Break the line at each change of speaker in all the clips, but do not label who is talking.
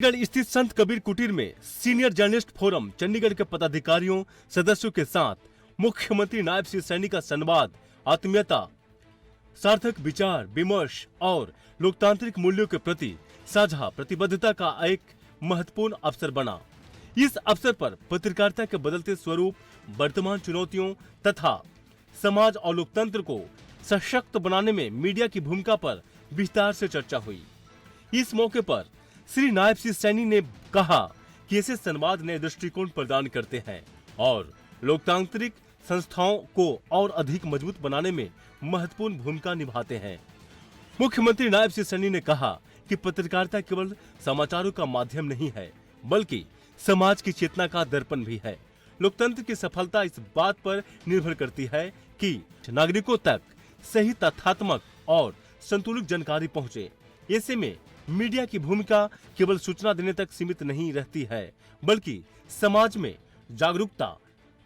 चंडीगढ़ स्थित संत कबीर कुटीर में सीनियर जर्नलिस्ट फोरम चंडीगढ़ के पदाधिकारियों सदस्यों के साथ मुख्यमंत्री नायब श्री सैनी का संवाद आत्मीयता, सार्थक विचार विमर्श और लोकतांत्रिक मूल्यों के प्रति साझा प्रतिबद्धता का एक महत्वपूर्ण अवसर बना। इस अवसर पर पत्रकारिता के बदलते स्वरूप, वर्तमान चुनौतियों तथा समाज और लोकतंत्र को सशक्त बनाने में मीडिया की भूमिका पर विस्तार से चर्चा हुई। इस मौके पर श्री नायब श्री सैनी ने कहा कि ऐसे संवाद नए दृष्टिकोण प्रदान करते हैं और लोकतांत्रिक संस्थाओं को और अधिक मजबूत बनाने में महत्वपूर्ण भूमिका निभाते हैं। मुख्यमंत्री नायब श्री सैनी ने कहा कि पत्रकारिता केवल समाचारों का माध्यम नहीं है, बल्कि समाज की चेतना का दर्पण भी है। लोकतंत्र की सफलता इस बात पर निर्भर करती है कि नागरिकों तक सही, तथ्यात्मक और संतुलित जानकारी पहुंचे। ऐसे में मीडिया की भूमिका केवल सूचना देने तक सीमित नहीं रहती है, बल्कि समाज में जागरूकता,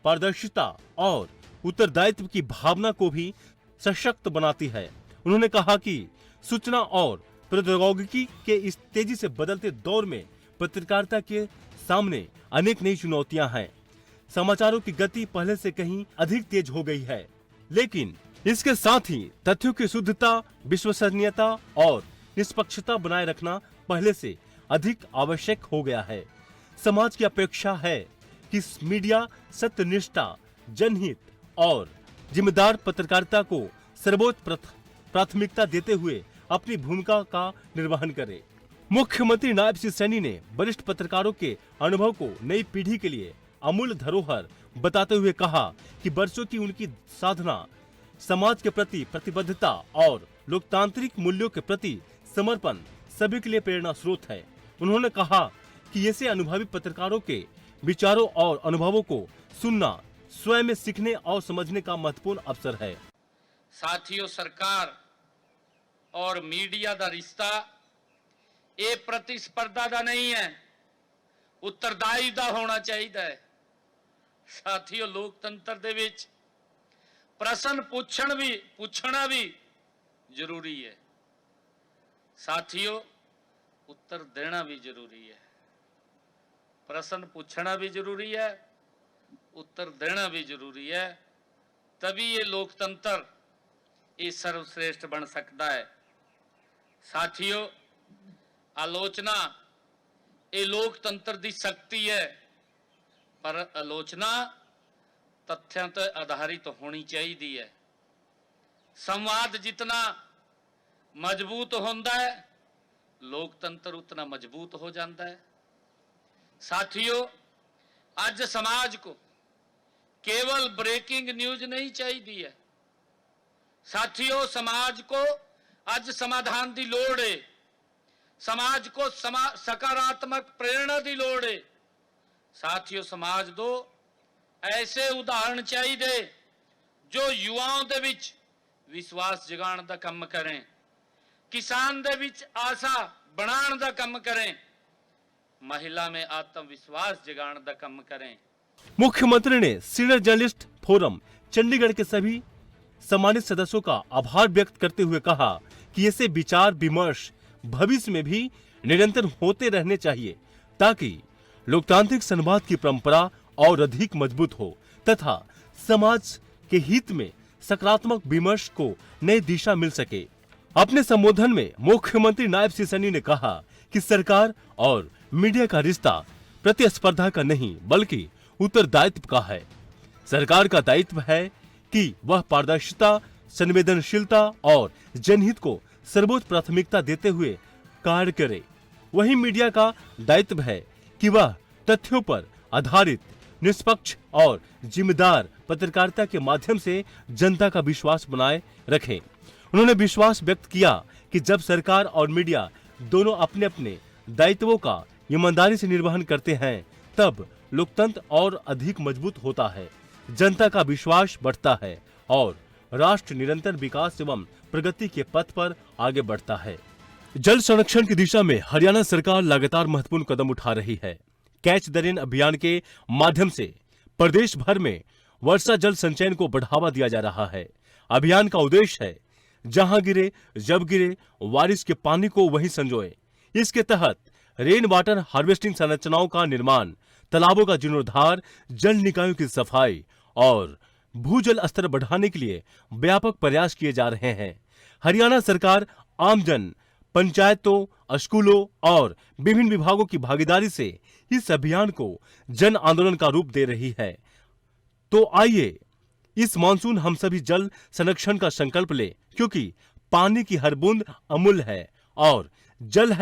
पारदर्शिता और उत्तरदायित्व की भावना को भी सशक्त बनाती है। उन्होंने कहा कि सूचना और प्रौद्योगिकी के इस तेजी से बदलते दौर में पत्रकारिता के सामने अनेक नई चुनौतियां हैं। समाचारों की गति पहले से कहीं अधिक तेज हो गई है, लेकिन इसके साथ ही तथ्यों की शुद्धता, विश्वसनीयता और निष्पक्षता बनाए रखना पहले से अधिक आवश्यक हो गया है। समाज की अपेक्षा है कि मीडिया सत्यनिष्ठा, जनहित और जिम्मेदार पत्रकारिता को सर्वोच्च प्राथमिकता देते हुए अपनी भूमिका का निर्वहन करे। मुख्यमंत्री नायब श्री सैनी ने वरिष्ठ पत्रकारों के अनुभव को नई पीढ़ी के लिए अमूल्य धरोहर बताते हुए कहा कि वर्षों की उनकी साधना समाज के प्रति प्रतिबद्धता और लोकतांत्रिक मूल्यों के प्रति समर्पण सभी के लिए प्रेरणा स्रोत है। उन्होंने कहा कि ऐसे अनुभवी पत्रकारों के विचारों और अनुभवों को सुनना स्वयं में सीखने और समझने का महत्वपूर्ण अवसर है।
साथियों, सरकार और मीडिया का रिश्ता ये प्रतिस्पर्धा का नहीं है, उत्तरदायी का होना चाहिए। साथियों, लोकतंत्र दे विच प्रश्न पूछना भी जरूरी है। साथियों, उत्तर देना भी जरूरी है। प्रश्न पूछना भी जरूरी है, उत्तर देना भी जरूरी है। तभी ये लोकतंत्र ये सर्वश्रेष्ठ बन सकता है। साथियों, आलोचना ये लोकतंत्र की शक्ति है, पर आलोचना तथ्यों पर आधारित होनी चाहिए है। संवाद जितना मजबूत होता है, लोकतंत्र उतना मजबूत हो जाता है। साथियों, आज समाज को केवल ब्रेकिंग न्यूज नहीं चाहिए है। साथियों, समाज को आज समाधान की लोड़ है। समाज को सकारात्मक प्रेरणा की लोड़ है। साथियों, समाज दो ऐसे उदाहरण चाहिए जो युवाओं दे विच विश्वास जगाने का काम करें, किसान दे विच आशा बनाने का काम करें, महिला में आत्मविश्वास जगाने का काम करें।
मुख्यमंत्री ने सीनियर जर्नलिस्ट फोरम चंडीगढ़ के सभी सम्मानित सदस्यों का आभार व्यक्त करते हुए कहा कि ऐसे विचार विमर्श भविष्य में भी निरंतर होते रहने चाहिए, ताकि लोकतांत्रिक संवाद की परंपरा और अधिक मजबूत हो तथा समाज के हित में सकारात्मक विमर्श को नई दिशा मिल सके। अपने संबोधन में मुख्यमंत्री नायब श्री सैनी ने कहा कि सरकार और मीडिया का रिश्ता प्रतिस्पर्धा का नहीं, बल्कि उत्तरदायित्व का है। सरकार का दायित्व है कि वह पारदर्शिता, संवेदनशीलता और जनहित को सर्वोच्च प्राथमिकता देते हुए कार्य करे। वहीं मीडिया का दायित्व है कि वह तथ्यों पर आधारित, निष्पक्ष और जिम्मेदार पत्रकारिता के माध्यम से जनता का विश्वास बनाए रखे। उन्होंने विश्वास व्यक्त किया कि जब सरकार और मीडिया दोनों अपने अपने दायित्वों का ईमानदारी से निर्वहन करते हैं, तब लोकतंत्र और अधिक मजबूत होता है, जनता का विश्वास बढ़ता है और राष्ट्र निरंतर विकास एवं प्रगति के पथ पर आगे बढ़ता है। जल संरक्षण की दिशा में हरियाणा सरकार लगातार महत्वपूर्ण कदम उठा रही है। कैच द रेन अभियान के माध्यम से प्रदेश भर में वर्षा जल संचयन को बढ़ावा दिया जा रहा है। अभियान का उद्देश्य है जहां गिरे, जब गिरे, बारिश के पानी को वहीं संजोए। इसके तहत रेन वाटर हार्वेस्टिंग संरचनाओं का निर्माण, तालाबों का जीर्णोद्धार, जल निकायों की सफाई और भूजल स्तर बढ़ाने के लिए व्यापक प्रयास किए जा रहे हैं। हरियाणा सरकार आमजन, पंचायतों, स्कूलों और विभिन्न विभागों की भागीदारी से इस अभियान को जन आंदोलन का रूप दे रही है। तो आइए इस मानसून हम सभी जल संरक्षण का संकल्प लें, क्योंकि पानी की हर बूंद अमूल्य है और जल है